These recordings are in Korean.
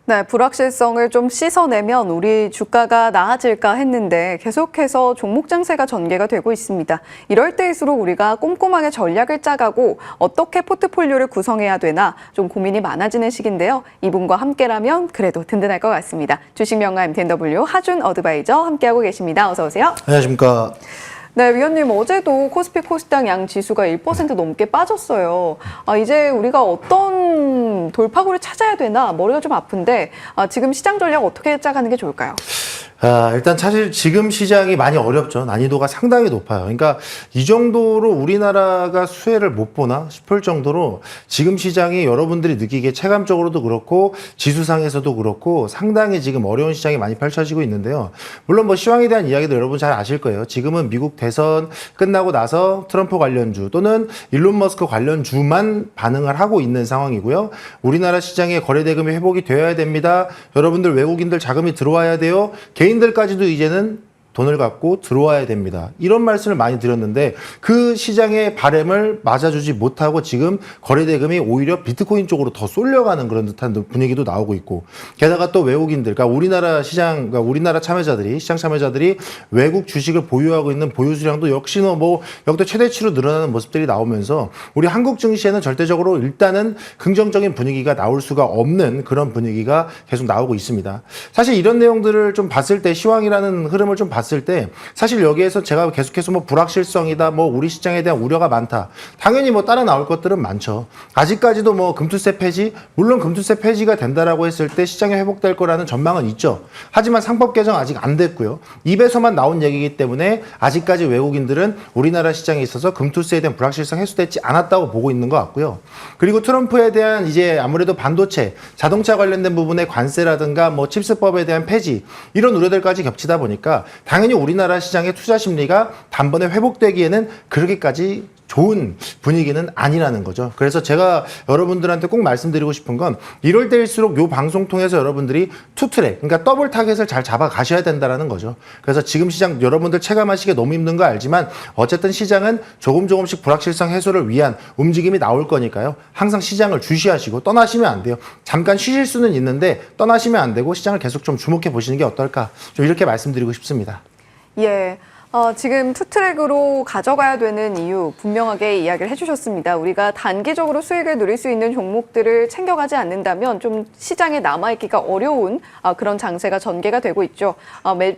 네, 불확실성을 좀 씻어내면 우리 주가가 나아질까 했는데 계속해서 종목 장세가 전개가 되고 있습니다. 이럴 때일수록 우리가 꼼꼼하게 전략을 짜가고 어떻게 포트폴리오를 구성해야 되나 좀 고민이 많아지는 시기인데요. 이분과 함께라면 그래도 든든할 것 같습니다. 주식명가 MTNW 하준 어드바이저 함께하고 계십니다. 어서 오세요. 안녕하십니까. 네, 위원님 어제도 코스피 코스닥 양 지수가 1% 넘게 빠졌어요. 이제 우리가 어떤 돌파구를 찾아야 되나 머리가 좀 아픈데 지금 시장 전략 어떻게 짜가는 게 좋을까요? 일단 사실 지금 시장이 많이 어렵죠. 난이도가 상당히 높아요. 그러니까 이 정도로 우리나라가 수혜를 못 보나 싶을 정도로 지금 시장이 여러분들이 느끼기에 체감적으로도 그렇고 지수상에서도 그렇고 상당히 지금 어려운 시장이 많이 펼쳐지고 있는데요. 물론 뭐 시황에 대한 이야기도 여러분 잘 아실 거예요. 지금은 미국 대선 끝나고 나서 트럼프 관련주 또는 일론 머스크 관련주만 반응을 하고 있는 상황이고요. 우리나라 시장의 거래대금이 회복이 되어야 됩니다. 여러분들 외국인들 자금이 들어와야 돼요. 개인들까지도 이제는 돈을 갖고 들어와야 됩니다. 이런 말씀을 많이 드렸는데 그 시장의 바램을 맞아주지 못하고 지금 거래대금이 오히려 비트코인 쪽으로 더 쏠려가는 그런 듯한 분위기도 나오고 있고 게다가 또 외국인들, 그러니까 우리나라 시장, 그러니까 우리나라 참여자들이 시장 참여자들이 외국 주식을 보유하고 있는 보유 수량도 역시나 뭐 역대 최대치로 늘어나는 모습들이 나오면서 우리 한국 증시에는 절대적으로 일단은 긍정적인 분위기가 나올 수가 없는 그런 분위기가 계속 나오고 있습니다. 사실 이런 내용들을 좀 봤을 때 시황이라는 흐름을 좀 봤을 때 사실 여기에서 제가 계속해서 뭐 불확실성이다, 뭐 우리 시장에 대한 우려가 많다. 당연히 뭐 따라 나올 것들은 많죠. 아직까지도 뭐 금투세 폐지, 물론 금투세 폐지가 된다라고 했을 때 시장이 회복될 거라는 전망은 있죠. 하지만 상법 개정 아직 안 됐고요. 입에서만 나온 얘기이기 때문에 아직까지 외국인들은 우리나라 시장에 있어서 금투세에 대한 불확실성 해소되지 않았다고 보고 있는 것 같고요. 그리고 트럼프에 대한 이제 아무래도 반도체, 자동차 관련된 부분의 관세라든가 뭐 칩스법에 대한 폐지 이런 우려들까지 겹치다 보니까 당연히 우리나라 시장의 투자 심리가 단번에 회복되기에는 그렇게까지 좋은 분위기는 아니라는 거죠. 그래서 제가 여러분들한테 꼭 말씀드리고 싶은 건 이럴 때일수록 이 방송 통해서 여러분들이 투트랙, 그러니까 더블 타겟을 잘 잡아 가셔야 된다는 거죠. 그래서 지금 시장 여러분들 체감하시기에 너무 힘든 거 알지만 어쨌든 시장은 조금씩 불확실성 해소를 위한 움직임이 나올 거니까요. 항상 시장을 주시하시고 떠나시면 안 돼요. 잠깐 쉬실 수는 있는데 떠나시면 안 되고 시장을 계속 좀 주목해 보시는 게 어떨까. 좀 이렇게 말씀드리고 싶습니다. 예. 지금 투트랙으로 가져가야 되는 이유 분명하게 이야기를 해주셨습니다. 우리가 단기적으로 수익을 누릴 수 있는 종목들을 챙겨가지 않는다면 좀 시장에 남아있기가 어려운 그런 장세가 전개가 되고 있죠.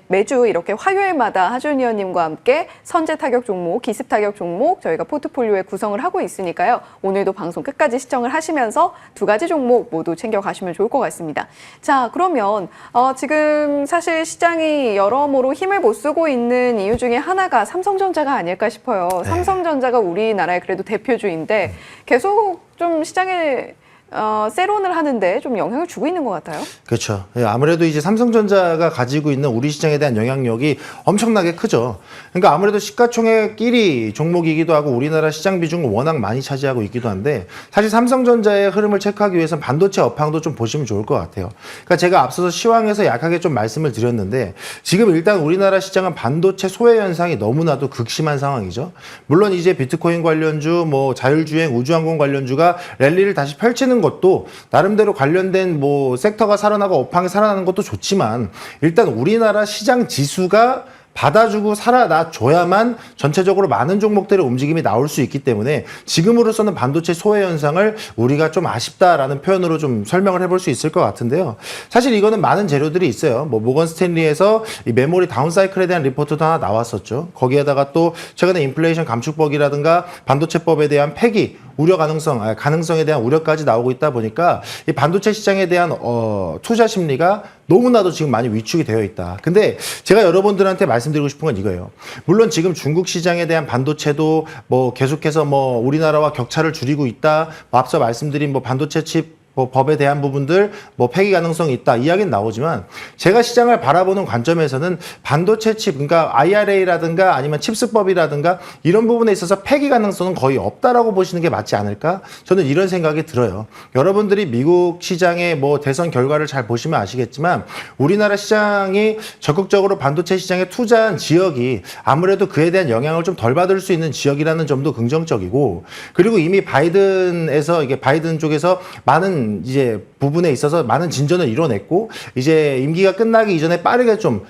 매주 이렇게 화요일마다 하준 의원님과 함께 선제 타격 종목, 기습 타격 종목 저희가 포트폴리오에 구성을 하고 있으니까요. 오늘도 방송 끝까지 시청을 하시면서 두 가지 종목 모두 챙겨가시면 좋을 것 같습니다. 자, 그러면 지금 사실 시장이 여러모로 힘을 못 쓰고 있는 이유 중에 하나가 삼성전자가 아닐까 싶어요. 네. 삼성전자가 우리나라의 그래도 대표주인데 계속 좀 시장에 세론을 하는데 좀 영향을 주고 있는 것 같아요. 그렇죠. 아무래도 이제 삼성전자가 가지고 있는 우리 시장에 대한 영향력이 엄청나게 크죠. 그러니까 아무래도 시가총액 1위 종목이기도 하고 우리나라 시장 비중을 워낙 많이 차지하고 있기도 한데 사실 삼성전자의 흐름을 체크하기 위해서는 반도체 업황도 좀 보시면 좋을 것 같아요. 그러니까 제가 앞서서 시황에서 약하게 좀 말씀을 드렸는데 지금 일단 우리나라 시장은 반도체 소외 현상이 너무나도 극심한 상황이죠. 물론 이제 비트코인 관련주, 뭐 자율주행, 우주항공 관련주가 랠리를 다시 펼치는 것도 나름대로 관련된 뭐 섹터가 살아나고 업황이 살아나는 것도 좋지만 일단 우리나라 시장 지수가 받아주고 살아나줘야만 전체적으로 많은 종목들의 움직임이 나올 수 있기 때문에 지금으로서는 반도체 소외 현상을 우리가 좀 아쉽다라는 표현으로 좀 설명을 해볼 수 있을 것 같은데요. 사실 이거는 많은 재료들이 있어요. 뭐 모건 스탠리에서 이 메모리 다운사이클에 대한 리포트도 하나 나왔었죠. 거기에다가 또 최근에 인플레이션 감축법이라든가 반도체법에 대한 폐기 우려 가능성에 대한 우려까지 나오고 있다 보니까 이 반도체 시장에 대한 투자 심리가 너무나도 지금 많이 위축이 되어 있다. 근데 제가 여러분들한테 말씀드리고 싶은 건 이거예요. 물론 지금 중국 시장에 대한 반도체도 뭐 계속해서 뭐 우리나라와 격차를 줄이고 있다. 뭐 앞서 말씀드린 뭐 반도체 칩 뭐 법에 대한 부분들 뭐 폐기 가능성이 있다 이야기는 나오지만 제가 시장을 바라보는 관점에서는 반도체 칩 그러니까 IRA라든가 아니면 칩스법이라든가 이런 부분에 있어서 폐기 가능성은 거의 없다라고 보시는 게 맞지 않을까? 저는 이런 생각이 들어요. 여러분들이 미국 시장의 뭐 대선 결과를 잘 보시면 아시겠지만 우리나라 시장이 적극적으로 반도체 시장에 투자한 지역이 아무래도 그에 대한 영향을 좀 덜 받을 수 있는 지역이라는 점도 긍정적이고 그리고 이미 바이든 쪽에서 많은 이제 부분에 있어서 많은 진전을 이뤄냈고 이제 임기가 끝나기 이전에 빠르게 좀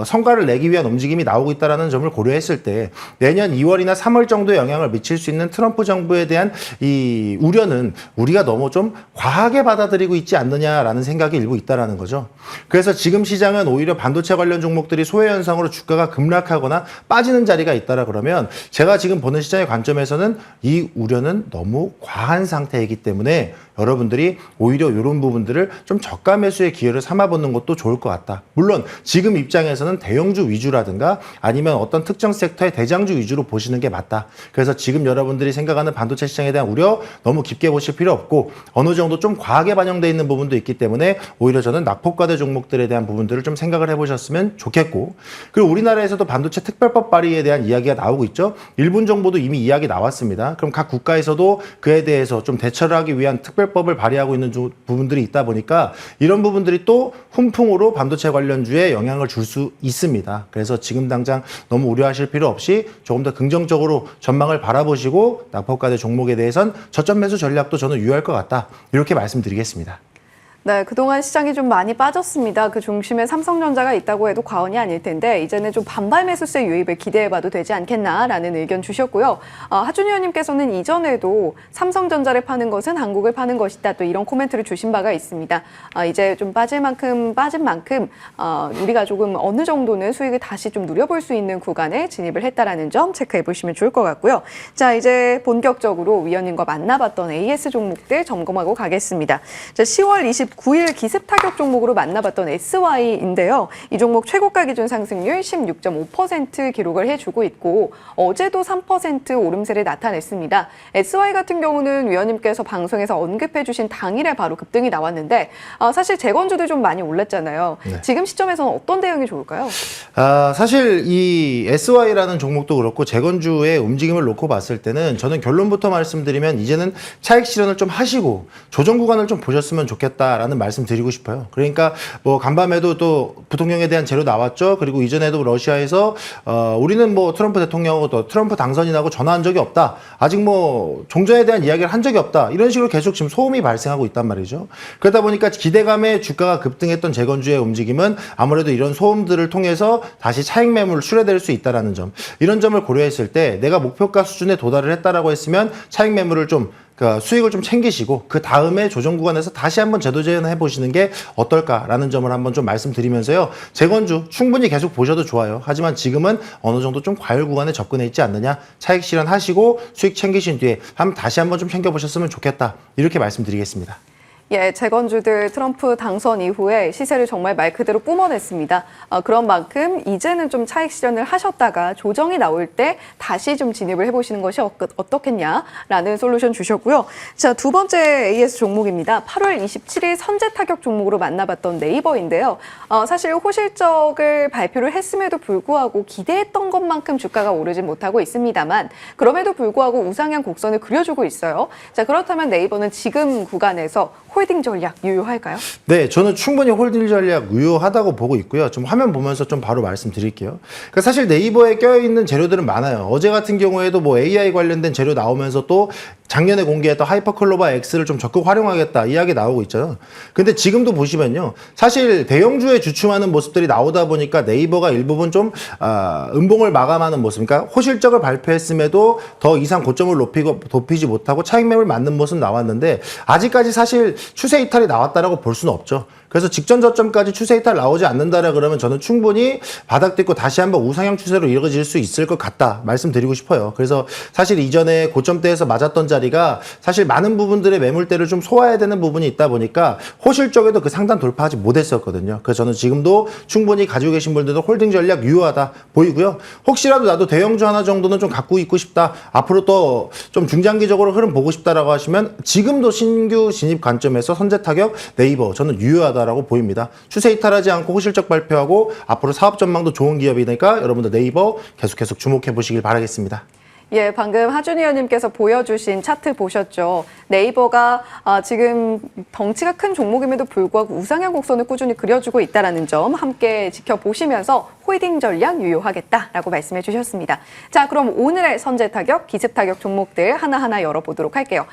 성과를 내기 위한 움직임이 나오고 있다는 점을 고려했을 때 내년 2월이나 3월 정도에 영향을 미칠 수 있는 트럼프 정부에 대한 이 우려는 우리가 너무 좀 과하게 받아들이고 있지 않느냐라는 생각이 일부 있다라는 거죠. 그래서 지금 시장은 오히려 반도체 관련 종목들이 소외 현상으로 주가가 급락하거나 빠지는 자리가 있다라 그러면 제가 지금 보는 시장의 관점에서는 이 우려는 너무 과한 상태이기 때문에 여러분들이 오히려 이런 부분들을 좀 저가 매수의 기회를 삼아보는 것도 좋을 것 같다. 물론 지금 입장에서는 대형주 위주라든가 아니면 어떤 특정 섹터의 대장주 위주로 보시는 게 맞다. 그래서 지금 여러분들이 생각하는 반도체 시장에 대한 우려 너무 깊게 보실 필요 없고 어느 정도 좀 과하게 반영되어 있는 부분도 있기 때문에 오히려 저는 낙폭과대 종목들에 대한 부분들을 좀 생각을 해보셨으면 좋겠고 그리고 우리나라에서도 반도체 특별법 발의에 대한 이야기가 나오고 있죠. 일본 정부도 이미 이야기 나왔습니다. 그럼 각 국가에서도 그에 대해서 좀 대처를 하기 위한 특별법을 발의하고 있는 부분들이 있다 보니까 이런 부분들이 또 훈풍으로 반도체 관련주에 영향을 줄 수 있습니다. 그래서 지금 당장 너무 우려하실 필요 없이 조금 더 긍정적으로 전망을 바라보시고 낙폭과대 종목에 대해선 저점 매수 전략도 저는 유효할 것 같다. 이렇게 말씀드리겠습니다. 네, 그동안 시장이 좀 많이 빠졌습니다. 그 중심에 삼성전자가 있다고 해도 과언이 아닐 텐데 이제는 좀 반발 매수세 유입을 기대해봐도 되지 않겠나라는 의견 주셨고요. 하준희 의원님께서는 이전에도 삼성전자를 파는 것은 한국을 파는 것이다. 또 이런 코멘트를 주신 바가 있습니다. 이제 좀 빠진 만큼 우리가 조금 어느 정도는 수익을 다시 좀 누려볼 수 있는 구간에 진입을 했다라는 점 체크해 보시면 좋을 것 같고요. 자, 이제 본격적으로 위원님과 만나봤던 AS 종목들 점검하고 가겠습니다. 자, 10월 29일 기습 타격 종목으로 만나봤던 SY인데요. 이 종목 최고가 기준 상승률 16.5% 기록을 해주고 있고 어제도 3% 오름세를 나타냈습니다. SY 같은 경우는 위원님께서 방송에서 언급해 주신 당일에 바로 급등이 나왔는데 사실 재건주도 좀 많이 올랐잖아요. 네. 지금 시점에서는 어떤 대응이 좋을까요? 사실 이 SY라는 종목도 그렇고 재건주의 움직임을 놓고 봤을 때는 저는 결론부터 말씀드리면 이제는 차익 실현을 좀 하시고 조정 구간을 좀 보셨으면 좋겠다라는 말씀 드리고 싶어요. 그러니까 뭐 간밤에도 또 부통령에 대한 재료 나왔죠. 그리고 이전에도 러시아에서 우리는 뭐 트럼프 대통령하고 또 트럼프 당선인하고 전화한 적이 없다. 아직 뭐 종전에 대한 이야기를 한 적이 없다. 이런 식으로 계속 지금 소음이 발생하고 있단 말이죠. 그러다 보니까 기대감에 주가가 급등했던 재건주의 움직임은 아무래도 이런 소음들을 통해서 다시 차익 매물을 출회될 수 있다라는 점. 이런 점을 고려했을 때 내가 목표가 수준에 도달을 했다라고 했으면 차익 매물을 좀 수익을 좀 챙기시고 그 다음에 조정 구간에서 다시 한번 제도 재현해 보시는 게 어떨까라는 점을 한번 좀 말씀드리면서요. 재건주 충분히 계속 보셔도 좋아요. 하지만 지금은 어느 정도 좀 과열 구간에 접근해 있지 않느냐. 차익 실현하시고 수익 챙기신 뒤에 다시 한번 좀 챙겨보셨으면 좋겠다. 이렇게 말씀드리겠습니다. 예, 재건주들 트럼프 당선 이후에 시세를 정말 말 그대로 뿜어냈습니다. 그런 만큼 이제는 좀 차익 실현을 하셨다가 조정이 나올 때 다시 좀 진입을 해보시는 것이 어떻겠냐라는 솔루션 주셨고요. 자, 두 번째 AS 종목입니다. 8월 27일 선제 타격 종목으로 만나봤던 네이버인데요. 사실 호실적을 발표를 했음에도 불구하고 기대했던 것만큼 주가가 오르지 못하고 있습니다만 그럼에도 불구하고 우상향 곡선을 그려주고 있어요. 자, 그렇다면 네이버는 지금 구간에서 홀딩 전략 유효할까요? 네, 저는 충분히 홀딩 전략 유효하다고 보고 있고요. 좀 화면 보면서 좀 바로 말씀드릴게요. 그러니까 사실 네이버에 껴있는 재료들은 많아요. 어제 같은 경우에도 뭐 AI 관련된 재료 나오면서 또 작년에 공개했던 하이퍼클로바 X를 좀 적극 활용하겠다 이야기 나오고 있잖아요. 근데 지금도 보시면요. 사실 대형주에 주춤하는 모습들이 나오다 보니까 네이버가 일부분 좀 음봉을 마감하는 모습. 그러니까 호실적을 발표했음에도 더 이상 고점을 높이지 못하고 차익 매물 맞는 모습 나왔는데 아직까지 사실 추세 이탈이 나왔다라고 볼 수는 없죠. 그래서 직전 저점까지 추세 이탈 나오지 않는다라 그러면 저는 충분히 바닥 딛고 다시 한번 우상향 추세로 이어질 수 있을 것 같다 말씀드리고 싶어요. 그래서 사실 이전에 고점대에서 맞았던 자리가 사실 많은 부분들의 매물대를 좀 소화해야 되는 부분이 있다 보니까 호실 쪽에도 그 상단 돌파하지 못했었거든요. 그래서 저는 지금도 충분히 가지고 계신 분들도 홀딩 전략 유효하다 보이고요. 혹시라도 나도 대형주 하나 정도는 좀 갖고 있고 싶다. 앞으로 또 좀 중장기적으로 흐름 보고 싶다라고 하시면 지금도 신규 진입 관점에서 선제 타격 네이버 저는 유효하다라고 보입니다. 추세 이탈하지 않고 호실적 발표하고 앞으로 사업 전망도 좋은 기업이니까 여러분들 네이버 계속 주목해 보시길 바라겠습니다. 예, 방금 하준 의원님께서 보여주신 차트 보셨죠? 네이버가 지금 덩치가 큰 종목임에도 불구하고 우상향 곡선을 꾸준히 그려주고 있다는 점 함께 지켜보시면서 홀딩 전략 유효하겠다라고 말씀해 주셨습니다. 자, 그럼 오늘의 선제 타격, 기습 타격 종목들 하나하나 열어보도록 할게요.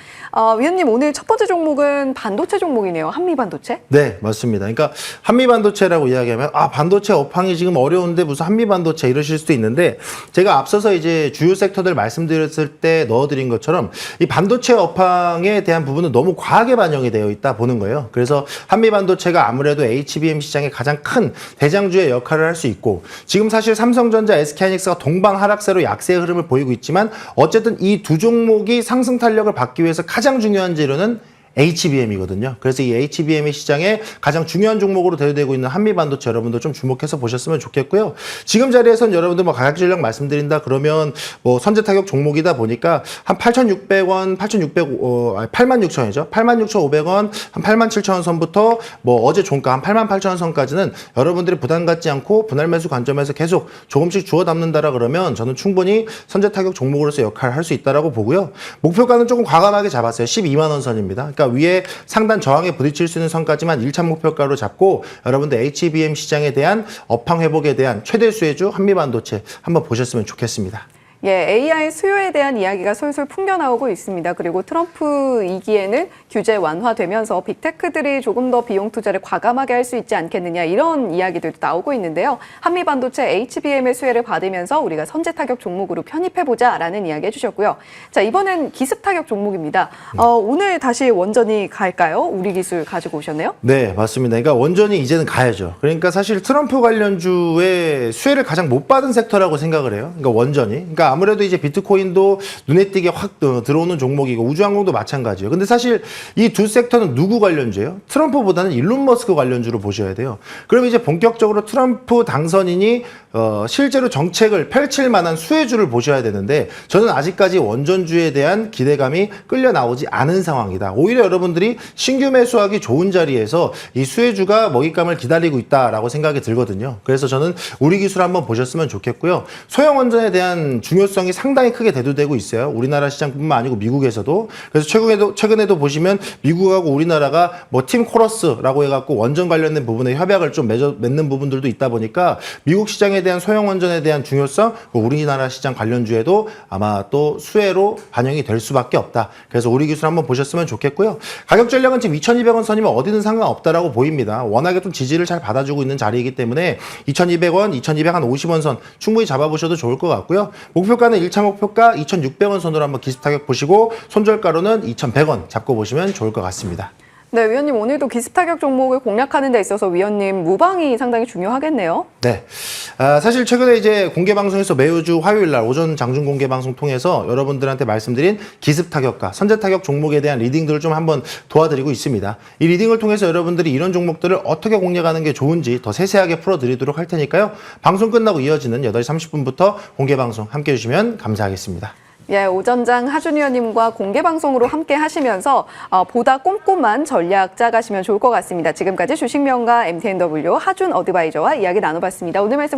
위원님, 오늘 첫 번째 종목은 반도체 종목이네요. 한미반도체? 네, 맞습니다. 그러니까 한미반도체라고 이야기하면 반도체 업황이 지금 어려운데 무슨 한미반도체 이러실 수도 있는데 제가 앞서서 이제 주요 섹터들 말씀드렸을 때 넣어드린 것처럼 이 반도체 업황에 대한 부분은 너무 과하게 반영이 되어 있다 보는 거예요. 그래서 한미반도체가 아무래도 HBM 시장의 가장 큰 대장주의 역할을 할 수 있고 지금 사실 삼성전자, SK하이닉스가 동방 하락세로 약세의 흐름을 보이고 있지만 어쨌든 이 두 종목이 상승 탄력을 받기 위해서 가장 중요한 재료는 HBM이거든요. 그래서 이 HBM 시장의 가장 중요한 종목으로 대두되고 있는 한미반도체 여러분들 좀 주목해서 보셨으면 좋겠고요. 지금 자리에선 여러분들 뭐 가격 전략 말씀드린다 그러면 뭐 선제 타격 종목이다 보니까 한 8,600원, 86,000원이죠. 86,500원, 한 87,000원 선부터 뭐 어제 종가 한 88,000원 선까지는 여러분들이 부담 갖지 않고 분할 매수 관점에서 계속 조금씩 주워 담는다라 그러면 저는 충분히 선제 타격 종목으로서 역할을 할 수 있다라고 보고요. 목표가는 조금 과감하게 잡았어요. 12만 원 선입니다. 그러니까 위에 상단 저항에 부딪힐 수 있는 선까지만 1차 목표가로 잡고 여러분들 HBM 시장에 대한 업황 회복에 대한 최대 수혜주 한미반도체 한번 보셨으면 좋겠습니다. 예, AI 수요에 대한 이야기가 솔솔 풍겨나오고 있습니다. 그리고 트럼프 2기에는 규제 완화되면서 빅테크들이 조금 더 비용 투자를 과감하게 할 수 있지 않겠느냐 이런 이야기들도 나오고 있는데요. 한미반도체 HBM의 수혜를 받으면서 우리가 선제 타격 종목으로 편입해보자라는 이야기 해주셨고요. 자, 이번엔 기습 타격 종목입니다. 오늘 다시 원전이 갈까요? 우리 기술 가지고 오셨네요? 네, 맞습니다. 그러니까 원전이 이제는 가야죠. 그러니까 사실 트럼프 관련주의 수혜를 가장 못 받은 섹터라고 생각을 해요. 그러니까 원전이. 그러니까 아무래도 이제 비트코인도 눈에 띄게 확 들어오는 종목이고 우주항공도 마찬가지예요. 근데 사실 이 두 섹터는 누구 관련주예요? 트럼프보다는 일론 머스크 관련주로 보셔야 돼요. 그럼 이제 본격적으로 트럼프 당선인이 실제로 정책을 펼칠 만한 수혜주를 보셔야 되는데 저는 아직까지 원전주에 대한 기대감이 끌려 나오지 않은 상황이다. 오히려 여러분들이 신규 매수하기 좋은 자리에서 이 수혜주가 먹잇감을 기다리고 있다라고 생각이 들거든요. 그래서 저는 우리 기술 한번 보셨으면 좋겠고요. 소형 원전에 대한 중요성이 상당히 크게 대두되고 있어요. 우리나라 시장뿐만 아니고 미국에서도. 그래서 최근에도 보시면 미국하고 우리나라가 뭐 팀 코러스라고 해갖고 원전 관련된 부분에 협약을 좀 맺는 부분들도 있다 보니까 미국 시장에 대한 소형 원전에 대한 중요성, 우리나라 시장 관련주에도 아마 또 수혜로 반영이 될 수밖에 없다. 그래서 우리 기술 한번 보셨으면 좋겠고요. 가격 전략은 지금 2,200원 선이면 어디든 상관없다라고 보입니다. 워낙에 좀 지지를 잘 받아주고 있는 자리이기 때문에 2,200원, 2,250원 선 충분히 잡아보셔도 좋을 것 같고요. 목표가는 1차 목표가 2,600원 선으로 한번 기습 타격 보시고 손절가로는 2,100원 잡고 보시면 좋을 것 같습니다. 네, 위원님 오늘도 기습 타격 종목을 공략하는 데 있어서 위원님 무방이 상당히 중요하겠네요. 네. 사실 최근에 이제 공개 방송에서 매주 화요일 날 오전 장중 공개 방송 통해서 여러분들한테 말씀드린 기습 타격과 선제 타격 종목에 대한 리딩들을 좀 한번 도와드리고 있습니다. 이 리딩을 통해서 여러분들이 이런 종목들을 어떻게 공략하는 게 좋은지 더 세세하게 풀어드리도록 할 테니까요. 방송 끝나고 이어지는 8시 30분부터 공개 방송 함께 해주시면 감사하겠습니다. 예, 오전장 하준 의원님과 공개 방송으로 함께 하시면서 보다 꼼꼼한 전략 짜가시면 좋을 것 같습니다. 지금까지 주식명가 MTNW 하준 어드바이저와 이야기 나눠봤습니다. 오늘 말씀